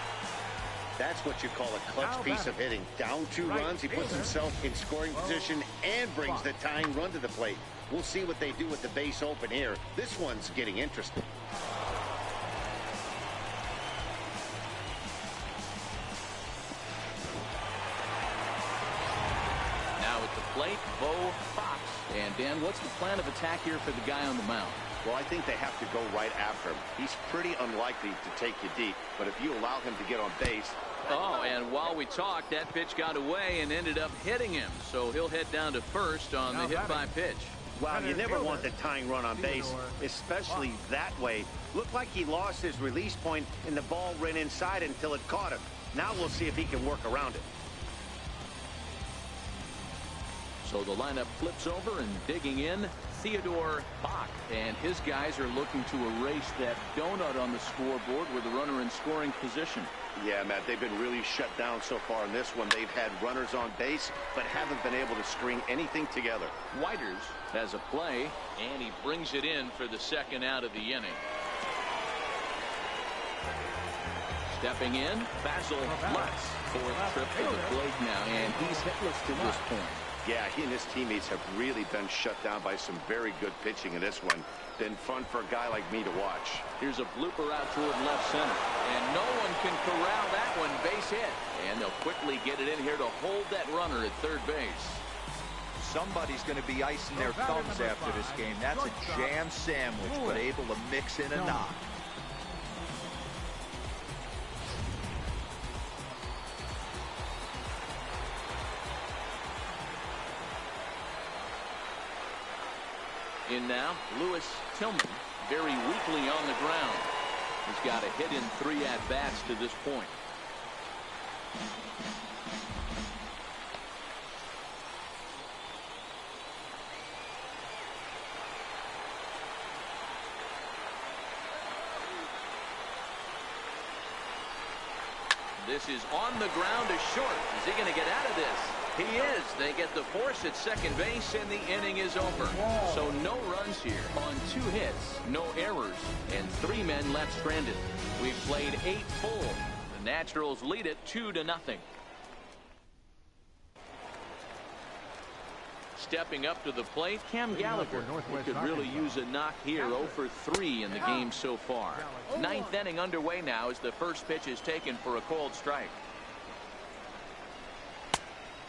That's what you call a clutch piece of hitting. Down 2 runs, he puts himself in scoring position and brings the tying run to the plate. We'll see what they do with the base open here. This one's getting interesting. Fox. And Dan, what's the plan of attack here for the guy on the mound? Well, I think they have to go right after him. He's pretty unlikely to take you deep, but if you allow him to get on base. Oh, and while we talked, that pitch got away and ended up hitting him. So he'll head down to first on the hit by pitch. Wow, you never want the tying run on base, especially that way. Looked like he lost his release point and the ball ran inside until it caught him. Now we'll see if he can work around it. So the lineup flips over, and digging in, Theodore Bach. And his guys are looking to erase that donut on the scoreboard with the runner in scoring position. Yeah, Matt, they've been really shut down so far in this one. They've had runners on base, but haven't been able to string anything together. Whiters has a play, and he brings it in for the second out of the inning. Stepping in, Basil Lutz. Fourth trip to the plate now, and he's hitless to this point. Yeah, he and his teammates have really been shut down by some very good pitching in this one. Been fun for a guy like me to watch. Here's a blooper out toward left center, and no one can corral that one. Base hit, and they'll quickly get it in here to hold that runner at third base. Somebody's going to be icing their thumbs after this game. That's a jam sandwich, but able to mix in a knock. In now, Lewis Tillman, very weakly on the ground. He's got a hit in 3 at-bats to this point. This is on the ground to short. Is he going to get out of this? He is. They get the force at second base, and the inning is over. So no runs here on 2 hits, no errors, and 3 men left stranded. We've played 8 full. The Naturals lead it 2-0. Stepping up to the plate, Cam Gallagher. He could really use a knock here. 0 for 3 in the game so far. 9th inning underway now as the first pitch is taken for a cold strike.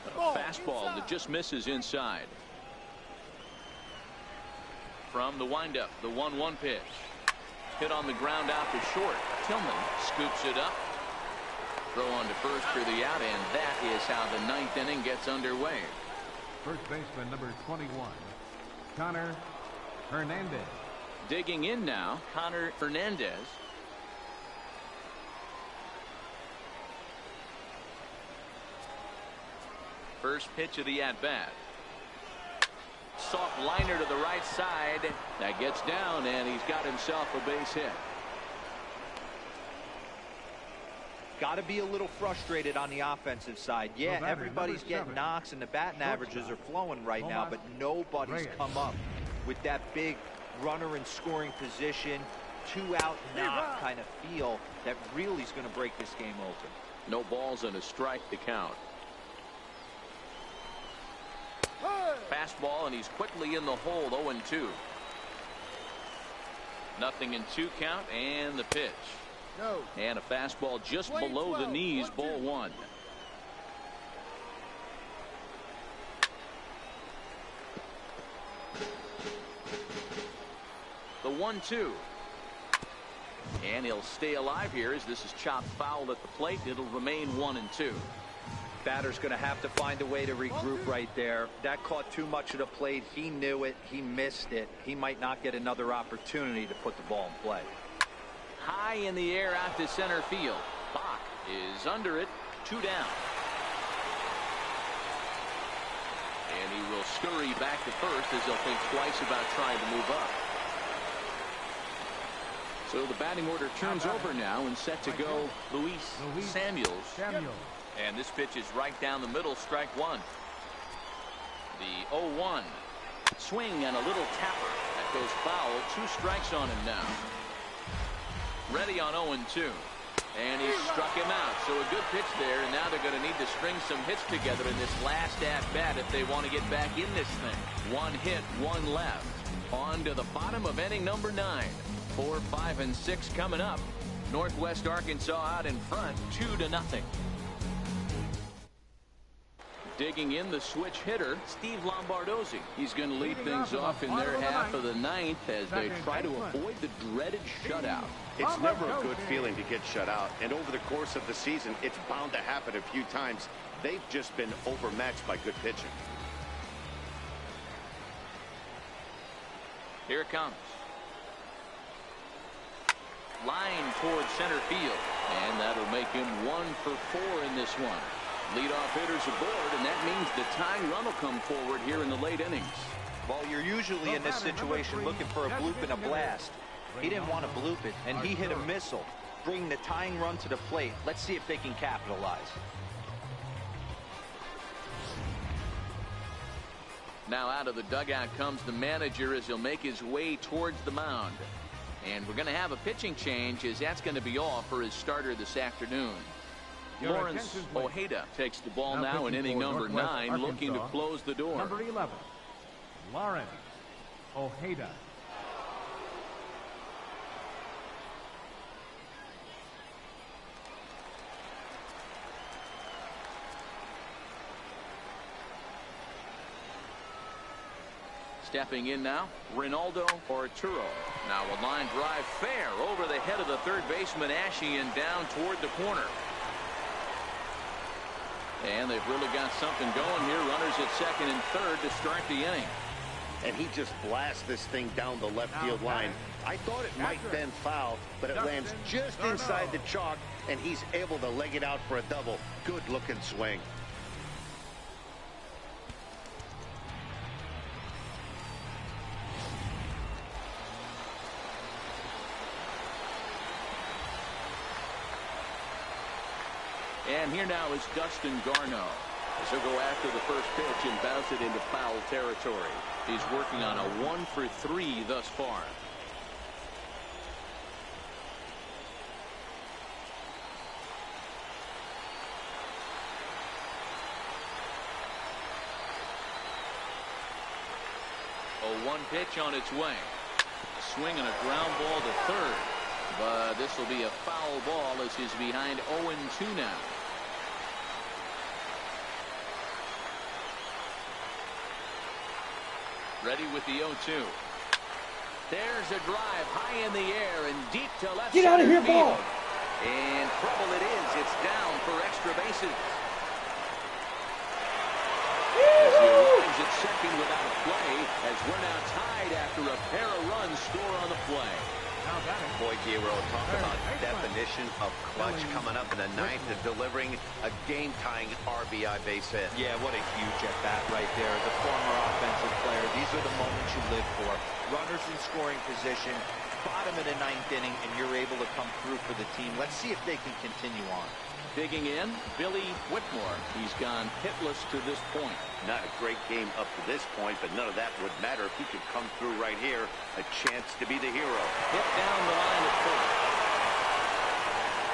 A fastball that just misses inside. From the windup, the 1-1 pitch. Hit on the ground out to short. Tillman scoops it up. Throw on to first for the out, and that is how the 9th inning gets underway. First baseman number 21, Connor Hernandez. Digging in now, Connor Hernandez. First pitch of the at-bat. Soft liner to the right side. That gets down, and he's got himself a base hit. Got to be a little frustrated on the offensive side. Yeah, everybody's getting knocks, and the batting averages are flowing right now, but nobody's come up with that big runner in scoring position, 2-out knock kind of feel that really is going to break this game open. No balls and a strike to count. Fastball, and he's quickly in the hole. 0-2. Nothing in 2 count, and the pitch. And a fastball just below the knees, ball 1. The 1-2. And he'll stay alive here as this is chopped foul at the plate. It'll remain 1-2. Batter's going to have to find a way to regroup right there. That caught too much of the plate. He knew it. He missed it. He might not get another opportunity to put the ball in play. High in the air out to center field. Bach is under it. 2 down. And he will scurry back to first as he'll think twice about trying to move up. So the batting order turns over now and set to go Luis Samuels. And this pitch is right down the middle, strike 1. The 0-1 swing and a little tapper that goes foul. 2 strikes on him now. Ready on 0-2, and he struck him out. So a good pitch there, and now they're going to need to string some hits together in this last at bat if they want to get back in this thing. 1 hit, 1 left. On to the bottom of inning number 9. 4, 5, and 6 coming up. Northwest Arkansas out in front, 2-0. Digging in, the switch hitter, Steve Lombardozzi. He's going to lead things off in their half of the ninth as they try to avoid the dreaded shutout. It's never a good feeling to get shut out, and over the course of the season, it's bound to happen a few times. They've just been overmatched by good pitching. Here it comes. Line towards center field, and that'll make him 1 for 4 in this one. Leadoff hitters aboard, and that means the tying run will come forward here in the late innings. Well, you're usually in this situation looking for a bloop and a blast. He didn't want to bloop it, and he hit a missile, bringing the tying run to the plate. Let's see if they can capitalize. Now out of the dugout comes the manager as he'll make his way towards the mound. And we're going to have a pitching change as that's going to be all for his starter this afternoon. Lawrence Ojeda takes the ball now in inning number 9, looking to close the door. Number 11, Lawrence Ojeda. Stepping in now, Ronaldo Arturo. Now a line drive fair over the head of the third baseman Ashe and down toward the corner. And they've really got something going here. Runners at second and third to start the inning. And he just blasts this thing down the left field line. I thought it might bend foul, but it lands just inside the chalk, and he's able to leg it out for a double. Good looking swing. And here now is Dustin Garneau. As he'll go after the first pitch and bounce it into foul territory. He's working on a 1 for 3 thus far. A 1 pitch on its way. Swing and a ground ball to third. But this will be a foul ball as he's behind 0-2 now. Ready with the 0-2. There's a drive high in the air and deep to left. Get out of here, field. ball. And trouble it is. It's down for extra bases. As he arrives at second without a play, as we're now tied after a pair of runs score on the play. Boy, Guerrero, talk about definition of clutch coming up in the ninth and delivering a game-tying RBI base hit. Yeah, what a huge at-bat right there. As a former offensive player, these are the moments you live for. Runners in scoring position, bottom of the ninth inning, and you're able to come through for the team. Let's see if they can continue on. Digging in, Billy Whitmore. He's gone hitless to this point. Not a great game up to this point, but none of that would matter if he could come through right here. A chance to be the hero. Hit down the line at first.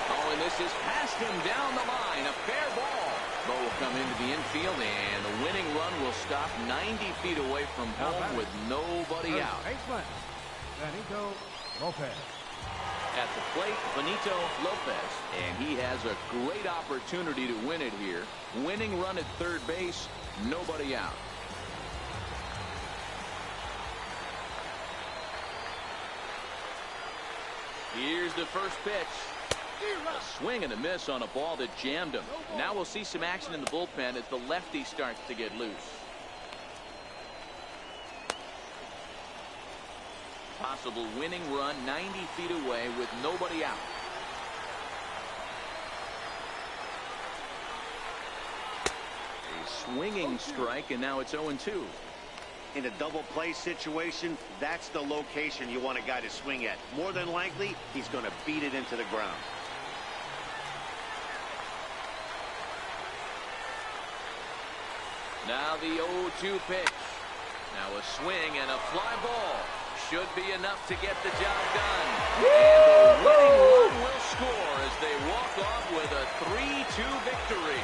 Oh, and this is past him down the line. A fair ball. Ball will come into the infield, and the winning run will stop 90 feet away from home with nobody out. Baseman, Benito Lopez. At the plate, Benito Lopez, and he has a great opportunity to win it here. Winning run at third base, nobody out. Here's the first pitch. A swing and a miss on a ball that jammed him. Now we'll see some action in the bullpen as the lefty starts to get loose. Possible winning run 90 feet away with nobody out. A swinging strike, and now it's 0-2. In a double play situation, that's the location you want a guy to swing at. More than likely, he's going to beat it into the ground. Now the 0-2 pitch. Now a swing and a fly ball. Should be enough to get the job done. And the winning run will score as they walk off with a 3-2 victory.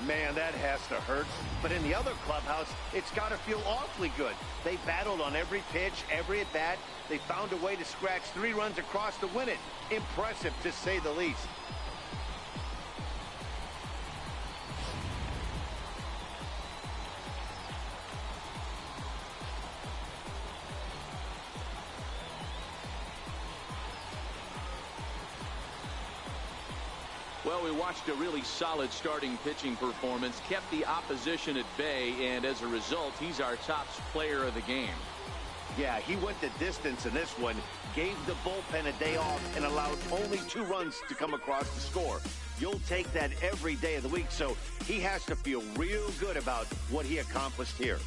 Man, that has to hurt. But in the other clubhouse, it's got to feel awfully good. They battled on every pitch, every at-bat. They found a way to scratch 3 runs across to win it. Impressive, to say the least. Well, we watched a really solid starting pitching performance, kept the opposition at bay, and as a result, he's our top player of the game. Yeah, he went the distance in this one, gave the bullpen a day off, and allowed only 2 runs to come across the score. You'll take that every day of the week, so he has to feel real good about what he accomplished here.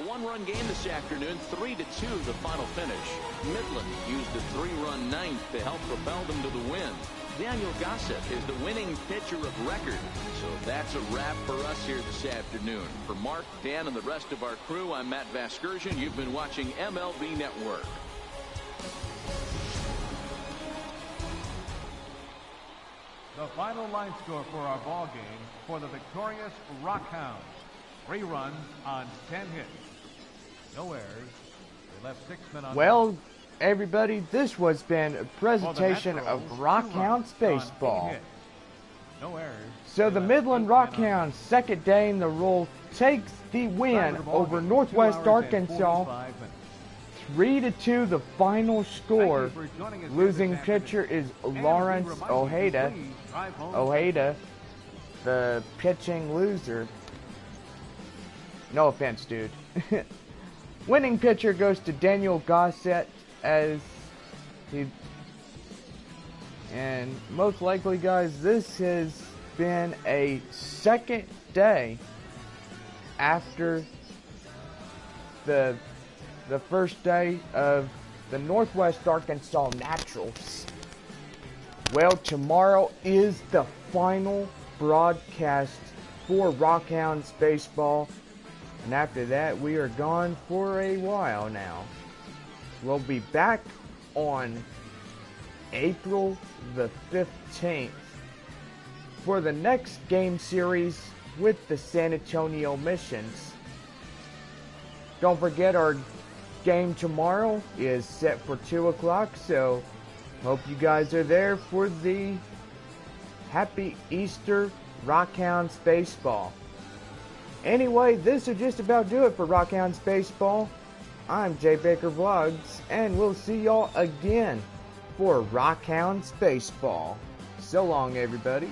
One-run game this afternoon, 3-2 the final finish. Midland used a 3-run ninth to help propel them to the win. Daniel Gossett is the winning pitcher of record. So that's a wrap for us here this afternoon. For Mark, Dan, and the rest of our crew, I'm Matt Vasgersian. You've been watching MLB Network. The final line score for our ball game for the victorious Rockhounds. 3 runs on 10 hits. No errors. They left 6 men on. Well, everybody, this was been a presentation of Rockhounds baseball. No errors. So the Midland Rockhounds, second day in the role, takes the win over Northwest Arkansas. 3-2 the final score. Losing pitcher is Lawrence Ojeda. Ojeda, the pitching loser. No offense, dude. Winning pitcher goes to Daniel Gossett, as he, and most likely, guys, this has been a second day after the first day of the Northwest Arkansas Naturals. Well, tomorrow is the final broadcast for Rockhounds baseball. And after that, we are gone for a while now. We'll be back on April the 15th for the next game series with the San Antonio Missions. Don't forget, our game tomorrow is set for 2 o'clock, so hope you guys are there for the Happy Easter Rockhounds baseball. Anyway, this will just about do it for Rockhounds baseball. I'm JBaker Vlogs, and we'll see y'all again for Rockhounds baseball. So long, everybody.